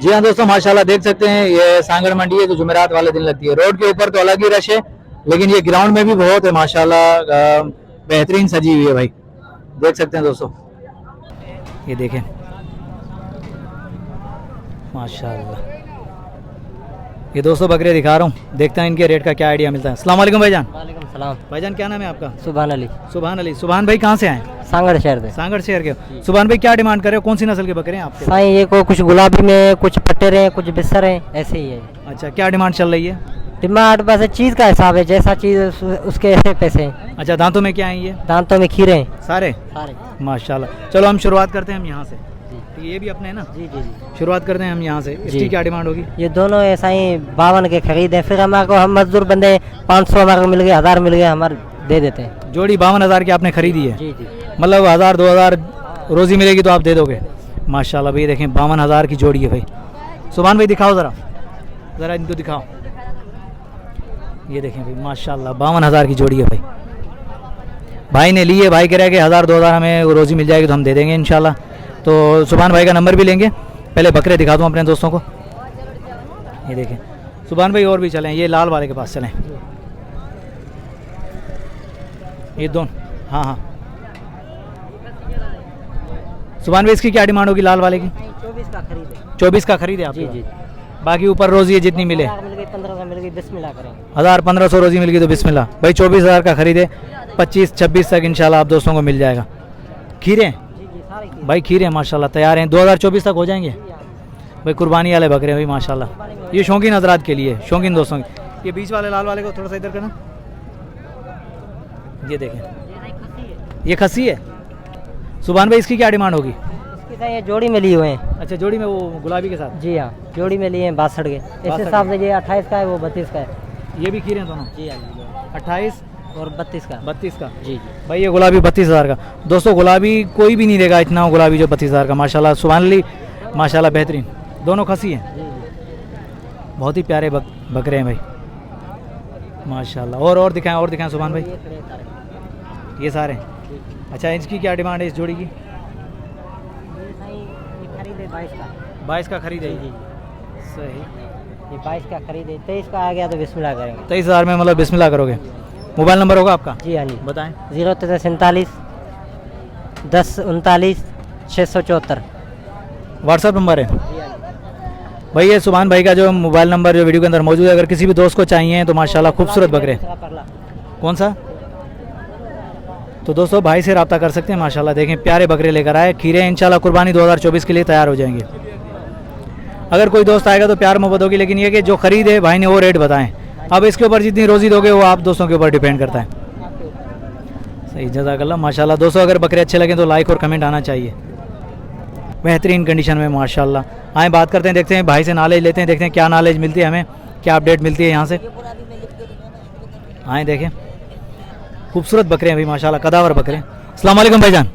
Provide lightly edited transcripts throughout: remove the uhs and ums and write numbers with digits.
जी हाँ दोस्तों, माशाल्लाह देख सकते हैं ये सांगड़ मंडी है जो जुमेरात वाले दिन लगती है। रोड के ऊपर तो अलग ही रश है, लेकिन ये ग्राउंड में भी बहुत है माशाल्लाह, बेहतरीन सजी हुई है भाई, देख सकते हैं दोस्तों। ये देखें माशाल्लाह, ये दोस्तों बकरे दिखा रहा हूँ, देखते हैं इनके रेट का क्या आइडिया मिलता है। अस्सलाम वालेकुम भाईजान। वालेकुम सलाम। भाईजान क्या नाम है आपका? सुभान अली। सुभान अली। सुभान भाई कहाँ से आए? सांगड़ शहर से। सांगड़ शहर के। सुभान भाई क्या डिमांड कर रहे हो, कौन सी नस्ल के बकरे हैं आपके? साईं ये को कुछ गुलाबी में, कुछ पट्टे हैं, कुछ बिस्तर हैं, ऐसे ही है। अच्छा, क्या डिमांड चल रही है? डिमांड बस चीज़ का हिसाब है, जैसा चीज़ उसके ऐसे पैसे हैं। अच्छा, दांतों में क्या है ये? दांतों में खीरे हैं सारे सारे। माशाल्लाह। चलो हम शुरुआत करते हैं हम यहाँ से, ये भी अपने हैं ना? जी जी जी। शुरुआत करते हैं हम यहाँ से। इसकी क्या डिमांड होगी? ये दोनों ऐसा ही 52 के खरीद हैं, फिर हमारे को हम मजदूर बंदे 500 हमारे को मिल गए, 1000 मिल गए, हमारे दे देते हैं। जोड़ी 52,000 की आपने खरीदी है? जी जी। मतलब 1000-2000 रोजी मिलेगी तो आप दे दोगे? माशाल्लाह भाई देखें 52,000 की जोड़ी है भाई। सुभान भाई दिखाओ ज़रा, ज़रा इनको दिखाओ। ये देखें भाई माशाल्लाह 52,000 की जोड़ी है भाई। भाई ने लिए, भाई कह रहा है कि 1000-2000 हमें रोज़ी मिल जाएगी तो हम दे देंगे इंशाल्लाह। तो सुभान भाई का नंबर भी लेंगे, पहले बकरे दिखा दूँ अपने दोस्तों को। ये देखें सुभान भाई, और भी चलें, ये लाल वाले के पास चलें। ये दोनों, हाँ हाँ सुभान भाई इसकी क्या डिमांड होगी लाल वाले की? 24 का खरीद है। 24 का खरीद है आप? जी जी। बाकी ऊपर रोजी है जितनी मिले? 1500 मिल गई, बिस्मिल्लाह करेंगे। 1000-1500 रोजी मिल गई तो बिस्मिल्लाह भाई। 24,000 का खरीदे, 25-26 तक इंशाल्लाह आप दोस्तों को मिल जाएगा। खीरे जी जी सारे खीरे। भाई, खीरे माशाल्लाह तैयार हैं, 2024 तक हो जाएंगे भाई। कुर्बानी वाले बकरे भाई माशाल्लाह, ये शौकीन हजरात के लिए, शौकीन दोस्तों के। ये बीच वाले लाल वाले को थोड़ा सा इधर करना, ये देखें ये खस्सी है। सुभान भाई इसकी क्या डिमांड होगी? इसकी साईं ये जोड़ी में लिए हुए हैं। अच्छा, जोड़ी में वो गुलाबी के साथ? जी हाँ, जोड़ी में लिए हैं 62 के। इस हिसाब से ये 28 का है, वो 32 का है। ये भी खीरे हैं दोनों? जी हाँ, 28 और 32 का। 32 का। जी जी। भाई ये गुलाबी 32,000 का। दोस्तों गुलाबी कोई भी नहीं देगा इतना गुलाबी जो 32,000 का। माशाल्लाह सुभान अली, माशाल्लाह बेहतरीन, दोनों खसी हैं, जी जी। बहुत ही प्यारे बकरे हैं भाई माशाल्लाह। और दिखाएं सुभान भाई। ये सारे? अच्छा, इसकी क्या डिमांड है इस जोड़ी की? 22 का खरीद है। जी सही। ये 22 का खरीद है, 23 का आ गया तो बिस्मिल्लाह करेंगे। 23,000 में मतलब बिस्मिल्लाह करोगे। मोबाइल नंबर होगा आपका? जी हाँ जी, बताएं। 047 10 39 674 व्हाट्सअप नंबर है भाई। ये सुभान भाई का जो मोबाइल नंबर जो वीडियो के अंदर मौजूद है, अगर किसी भी दोस्त को चाहिए तो माशाल्लाह खूबसूरत बकरे। कौन सा? तो दोस्तों भाई से रब्ता कर सकते हैं माशाल्लाह। देखें प्यारे बकरे लेकर आए, खीरे इंशाल्लाह कुर्बानी 2024 के लिए तैयार हो जाएंगे। अगर कोई दोस्त आएगा तो प्यार मोहब्बत होगी, लेकिन ये कि जो खरीद है भाई ने वो रेट बताएं। अब इसके ऊपर जितनी रोज़ी दोगे वो आप दोस्तों के ऊपर डिपेंड करता है। सही, जज़ाकल्लाह माशाल्लाह। दोस्तों अगर बकरे अच्छे लगें तो लाइक और कमेंट आना चाहिए। बेहतरीन कंडीशन में माशाल्लाह। आए बात करते हैं, देखते हैं भाई से नॉलेज लेते हैं, देखते हैं क्या नॉलेज मिलती है हमें, क्या अपडेट मिलती है यहाँ से। आए देखें, खूबसूरत बकरे हैं भाई माशाल्लाह, कदावर बकरे। अस्सलाम वालेकुम भाईजान।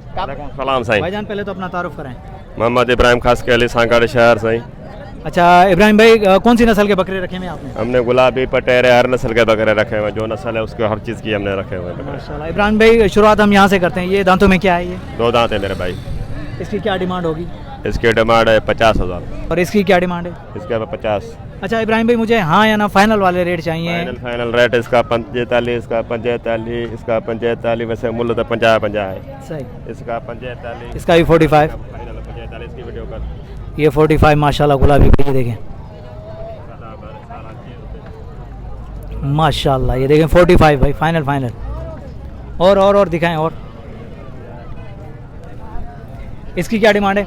सलाम साईं। भाईजान पहले तो अपना तारुफ कराएं। मोहम्मद इब्राहिम खास के अली सांगड़ शहर साईं। अच्छा इब्राहिम भाई, कौन सी नस्ल के बकरे रखे हैं आपने? हमने गुलाबी पटेरे हर नस्ल के बकरे रखे हुए हैं, जो नस्ल है उसके हर चीज़ की हमने रखे हुए हैं। माशाल्लाह। इब्राहिम भाई शुरुआत हम यहाँ से करते हैं। ये दांतों में क्या है ये? 2 दांत है मेरे भाई। इसकी क्या डिमांड होगी? इसकी डिमांड है 50,000। और इसकी क्या डिमांड है? इसके 50। अच्छा इब्राहिम भाई, मुझे हाँ या ना फाइनल वाले रेट चाहिए। फाइनल रेट इसका 45, इसका 45, इसका 45, वैसे मूल्य तो 50 है। सही। इसका 45, इसका भी 45, फाइनल 45 की वीडियो कर। ये 45 माशाल्लाह गुलाबी भाई, देखें माशाल्लाह, ये देखें 45 भाई फाइनल। और दिखाएं। और इसकी क्या डिमांड है?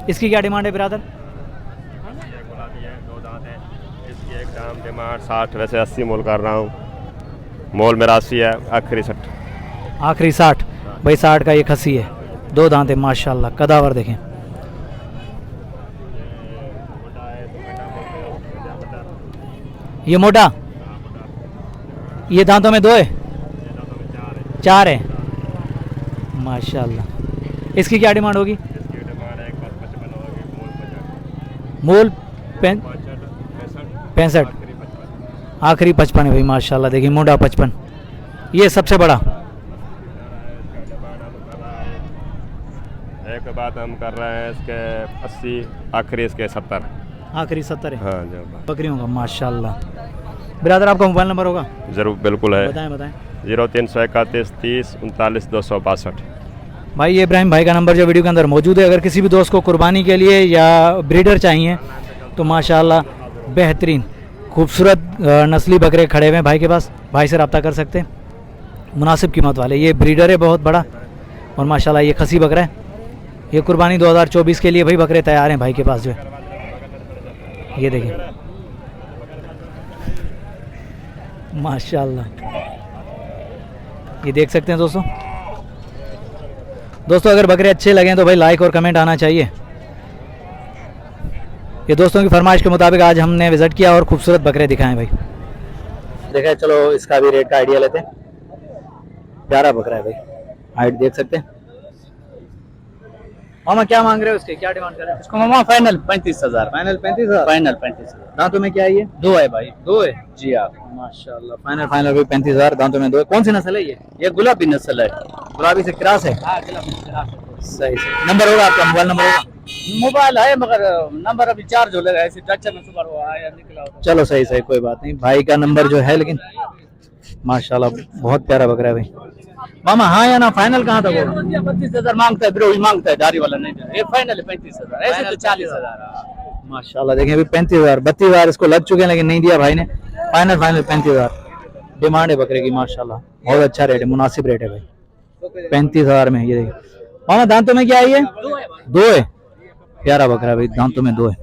इसकी क्या डिमांड है ब्रदर? गुलाबी है, 2 दांत है। इसकी एक दाम डिमांड 60, वैसे 80 मोल कर रहा हूँ। मोल मेरा 80 है, आखिरी 60। आखिरी 60 भाई। 60 का ये खसी है, 2 दांत है माशाल्लाह, कदावर देखें। ये मोटा, ये दांतों में 2 है, 4 है माशाल्लाह। इसकी क्या डिमांड होगी? इसकी डिमांड है 55 होगी, मूल 65, आखिरी 55 है भाई माशाल्लाह। देखिए मोटा 55, ये सबसे बड़ा। एक बात हम कर रहे हैं इसके 80, आखिरी इसके 70। आखिरी 70 है हाँ जी बकरियों का, माशाल्लाह। ब्रदर आपका मोबाइल नंबर होगा? जरूर, बिल्कुल है। बताएं बताएं। 0331 30 39 262। भाई ये इब्राहिम भाई का नंबर जो वीडियो के अंदर मौजूद है। अगर किसी भी दोस्त को कुर्बानी के लिए या ब्रीडर चाहिए तो माशाल्लाह बेहतरीन खूबसूरत नस्ली बकरे खड़े हुए हैं भाई के पास। भाई से रब्ता कर सकते हैं, मुनासिब कीमत वाले। ये ब्रीडर है बहुत बड़ा और माशाल्लाह ये खसी बकरा है। ये कुर्बानी 2024 के लिए भाई बकरे तैयार हैं भाई के पास जो है। ये देखिए माशाल्लाह, ये देख सकते हैं दोस्तों। दोस्तों अगर बकरे अच्छे लगें तो भाई लाइक और कमेंट आना चाहिए। ये दोस्तों की फरमाइश के मुताबिक आज हमने विज़िट किया और खूबसूरत बकरे दिखाएं भाई। देखें, चलो इसका भी रेट का आइडिया लेते हैं। प्यारा बकरा है भाई, हाइट देख सकते हैं। मामा क्या मांग रहे हो उसके, क्या डिमांड कर रहे हैं? इसको मामा फाइनल 35,000। फाइनल 35,000। फाइनल 35,000। दांतों में क्या है ये? 2 है भाई। 2 है जी हाँ। माशाल्लाह। फाइनल फाइनल भाई 35,000, दांतों में 2 है। कौन सी नस्ल है ये? ये गुलाबी नस्ल है। गुलाबी से क्रॉस है? हाँ, गुलाबी से। सही सही। नंबर होगा आपका, मोबाइल नंबर होगा? मोबाइल है मगर नंबर अभी चार्ज हो लेगा, ऐसे टच में सुबह हुआ आया निकला हो तो। चलो सही सही, कोई बात नहीं। भाई का नंबर जो है, लेकिन माशाल्लाह बहुत प्यारा बकरा है भाई। मामा हाँ या ना, फाइनल कहाँ तक होगा? 35,000 मांगता है, ब्रोही मांगता है, दाढ़ी वाला नहीं दे रहा। ये फाइनल है 35,000, ऐसे तो 40,000। माशाल्लाह देखें अभी 35,000, 32,000 इसको लग चुके हैं लेकिन नहीं दिया भाई ने। फाइनल फाइनल 35,000 डिमांड है बकरे की। माशाल्लाह बहुत अच्छा रेट है, मुनासिब रेट है भाई 35,000 में। ये देखिए मामा, दांतों में क्या है ये? 2 है। प्यारा बकरा भाई, दांतों में 2 है,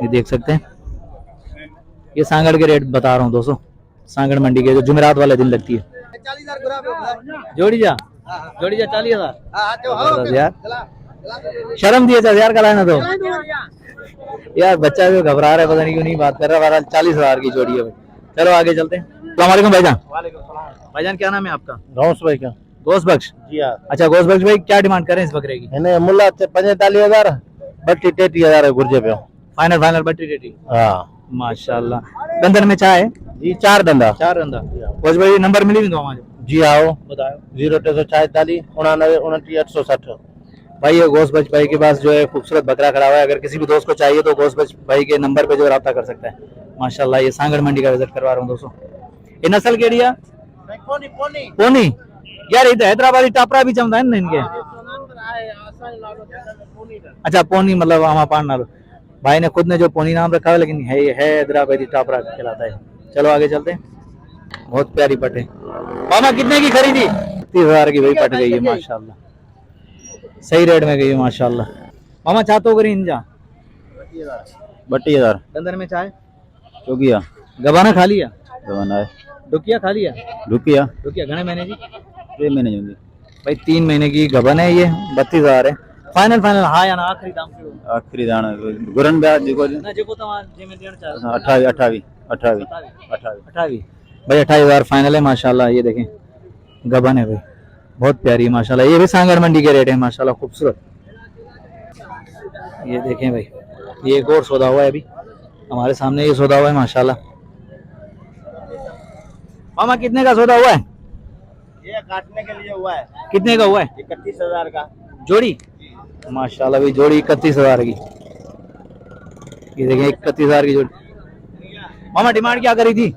ये देख सकते हैं। ये सांगड़ के रेट बता रहा हूँ दोस्तों, सांगड़ मंडी के जो जुमेरात वाले दिन लगती है। 40,000 जोड़ी जा 40,000 यार, शर्म दिए यार का लाना तो यार। बच्चा भी घबरा रहा है, पता नहीं क्यों नहीं बात कर रहा। बहरहाल 40,000 की जोड़ी है भाई। चलो आगे चलते हैं। अस्सलाम वालेकुम भाईजान। भाईजान क्या नाम है आपका? गौस भाई का। गोश बख्श। जी हाँ। अच्छा गोश बख्श भाई, क्या डिमांड कर रहे हैं इस बकरे की? मैंने मुल्ला 45,000, बट्टी 33,000 है गुर्जे पे। फाइनल फाइनल बट्टी रेटी। हाँ माशाल्लाह। दंदन में चाय है? जी, 4 डंडा। 4 रंदा। गोश भाई नंबर मिली नहीं तो हमारे जी आओ। बताओ। 0344 99 29 860। भाई ये गोश बख्श भाई के पास जो है खूबसूरत बकरा खड़ा हुआ है। अगर किसी भी दोस्त को चाहिए तो गोश बख्श भाई के नंबर पे जो है रब्ता कर सकता है। माशाल्लाह ये सांगड़ मंडी का विजिट करवा रहा हूँ दोस्तों। ये नस्ल केड़ी है? पोनी यार, इधर हैदराबादी टापरा भी चमदा है ना इनके। अच्छा पोनी मतलब आमा पान नालो। भाई ने खुद ने जो पोनी नाम रखा है, लेकिन है हैदराबादी टापरा कहलाता है। चलो आगे चलते हैं। बहुत प्यारी पट है। मामा कितने की खरीदी? 30,000 की भाई पट गई है माशाल्लाह, सही रेट में गई है माशाल्लाह। मामा चाहतो करी इंजा 32,000। अंदर में चाय चौकिया गबाना खा लिया? जवाना है। डुकिया खा लिया? रुकिया डुकिया घने महीने की? 3 महीने होंगे भाई 3 महीने की गबन है। ये 32,000 है। फाइनल फाइनल हाँ या ना, आखिरी दाम करो। आखिरी दाना गुरन ब्याज देखो ना जो तमाम जे में देना चाहता 28 28 भाई 28,000 फाइनल है माशाल्लाह। ये देखें गबन है भाई, बहुत प्यारी है माशाल्लाह। ये भी सांगड़ मंडी के रेट है माशाल्लाह, खूबसूरत। ये देखें भाई, ये एक और सौदा हुआ है अभी हमारे सामने। ये सौदा हुआ है माशाल्लाह। मामा कितने का सौदा हुआ है? ये काटने के लिए हुआ है। कितने का हुआ है? 31,000 का जोड़ी माशाल्लाह भाई, जोड़ी 31,000 की। ये देखें 31,000 की जोड़ी। मामा डिमांड क्या करी थी?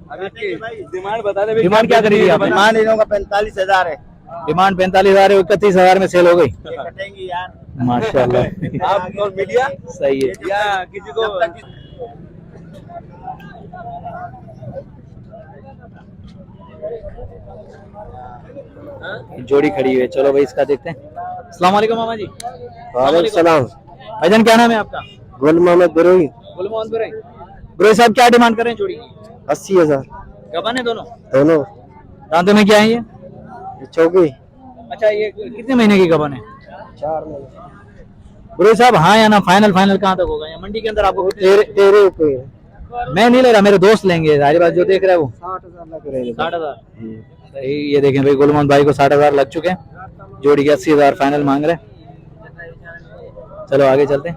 डिमांड बता दे। डिमांड क्या करी थी आपने? डिमांड इन लोगों का 45,000 है। डिमांड 45,000 है, 31,000 में सेल हो गई कटेंगी यार माशाल्लाह। आप तो मीडिया सही है। या किसी को जोड़ी खड़ी हुई है। चलो भाई इसका देखते हैं। अस्सलाम वालेकुम मामा जी। वालेकुम सलाम। भाईजान क्या नाम है आपका? गुल मोहम्मद गुरुई। गुल मोहम्मद बुराई। बुराई साहब क्या डिमांड कर रहे हैं जोड़ी की? 80,000 गबन है दोनों? दोनों। दांतों में क्या है ये? चौकी। अच्छा ये कितने महीने की गबन है? 4 महीने। बुराई साहब हाँ या ना, फाइनल फाइनल कहाँ तक होगा? या मंडी के अंदर आपको? तेरे ऊपर मैं नहीं ले रहा, मेरे दोस्त लेंगे। सारी बात जो देख रहा है वो 60,000 लग रहे हैं। 60,000 सही। ये देखें भाई गुलमोहन भाई को 60,000 लग चुके हैं। जोड़ी के 80,000 फाइनल मांग रहे हैं। चलो आगे चलते हैं।